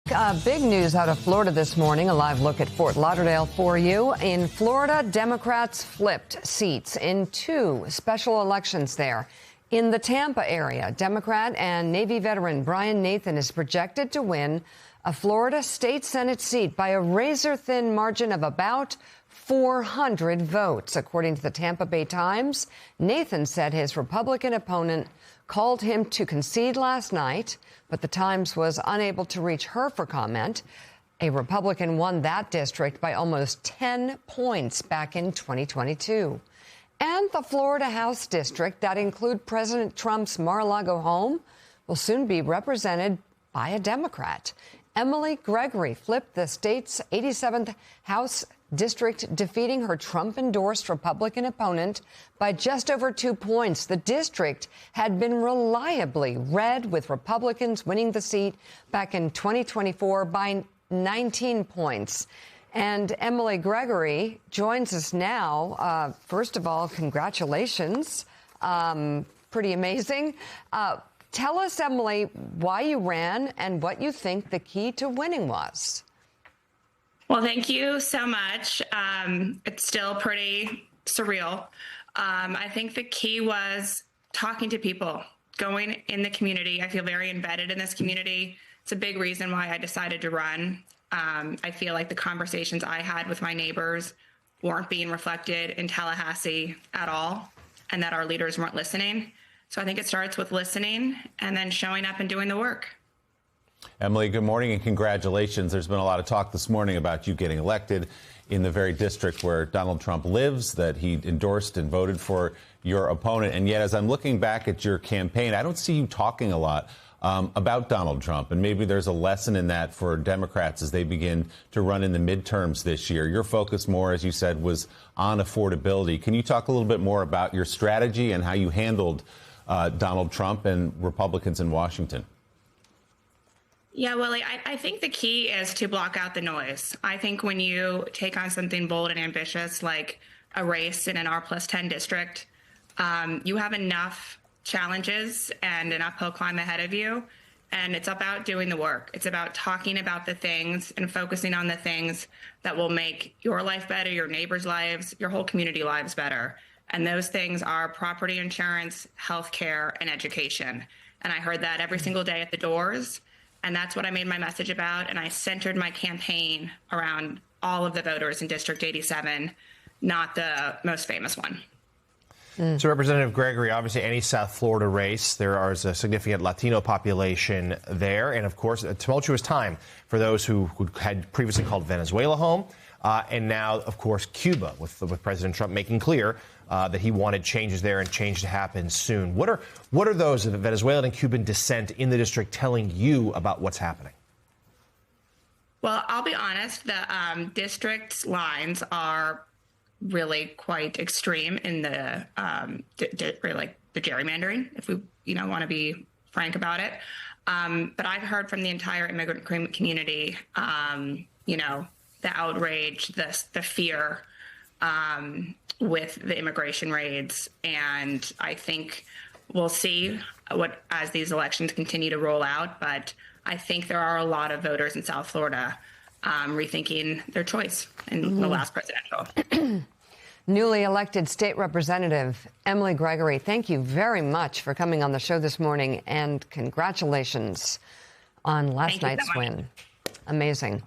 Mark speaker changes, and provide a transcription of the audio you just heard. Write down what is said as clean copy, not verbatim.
Speaker 1: Big news out of Florida this morning. A live look at Fort Lauderdale for you. In Florida, Democrats flipped seats in two special elections there. In the Tampa area, Democrat and Navy veteran Brian Nathan is projected to win a Florida state Senate seat by a razor-thin margin of about 400 votes. According to the Tampa Bay Times, Nathan said his Republican opponent called him to concede last night, but the Times was unable to reach her for comment. A Republican won that district by almost 10 points back in 2022. And the Florida House district that include President Trump's Mar-a-Lago home will soon be represented by a Democrat. Emily Gregory flipped the state's 87th House district, defeating her Trump-endorsed Republican opponent by just over 2 points. The district had been reliably red, with Republicans winning the seat back in 2024 by 19 points. And Emily Gregory joins us now. First of all, congratulations. Pretty amazing. Tell us, Emily, why you ran and what you think the key to winning was.
Speaker 2: Well, thank you so much. It's still pretty surreal. I think the key was talking to people, going in the community. I feel very embedded in this community. It's a big reason why I decided to run. I feel like the conversations I had with my neighbors weren't being reflected in Tallahassee at all, and that our leaders weren't listening. So I think it starts with listening and then showing up and doing the work.
Speaker 3: Emily, good morning and congratulations. There's been a lot of talk this morning about you getting elected in the very district where Donald Trump lives, that he endorsed and voted for your opponent. And yet, as I'm looking back at your campaign, I don't see you talking a lot about Donald Trump. And maybe there's a lesson in that for Democrats as they begin to run in the midterms this year. Your focus more, as you said, was on affordability. Can you talk a little bit more about your strategy and how you handled Donald Trump and Republicans in Washington?
Speaker 2: Yeah, Willie, I think the key is to block out the noise. I think when you take on something bold and ambitious like a race in an R+10 district, you have enough challenges and an uphill climb ahead of you. And it's about doing the work. It's about talking about the things and focusing on the things that will make your life better, your neighbors' lives, your whole community lives better. And those things are property insurance, healthcare, and education. And I heard that every single day at the doors. And that's what I made my message about. And I centered my campaign around all of the voters in District 87, not the most famous one.
Speaker 4: So, Representative Gregory, obviously any South Florida race, there is a significant Latino population there. And, of course, a tumultuous time for those who had previously called Venezuela home. And now, of course, Cuba, with President Trump making clear that he wanted changes there and change to happen soon. What are those of Venezuelan and Cuban descent in the district telling you about what's happening?
Speaker 2: Well, I'll be honest, the district lines are really quite extreme in the the gerrymandering, if we want to be frank about it. But I've heard from the entire immigrant community, the outrage, the fear with the immigration raids. And I think we'll see as these elections continue to roll out. But I think there are a lot of voters in South Florida rethinking their choice in the last presidential.
Speaker 1: Newly elected state representative Emily Gregory, thank you very much for coming on the show this morning, and congratulations on last night's win. Amazing.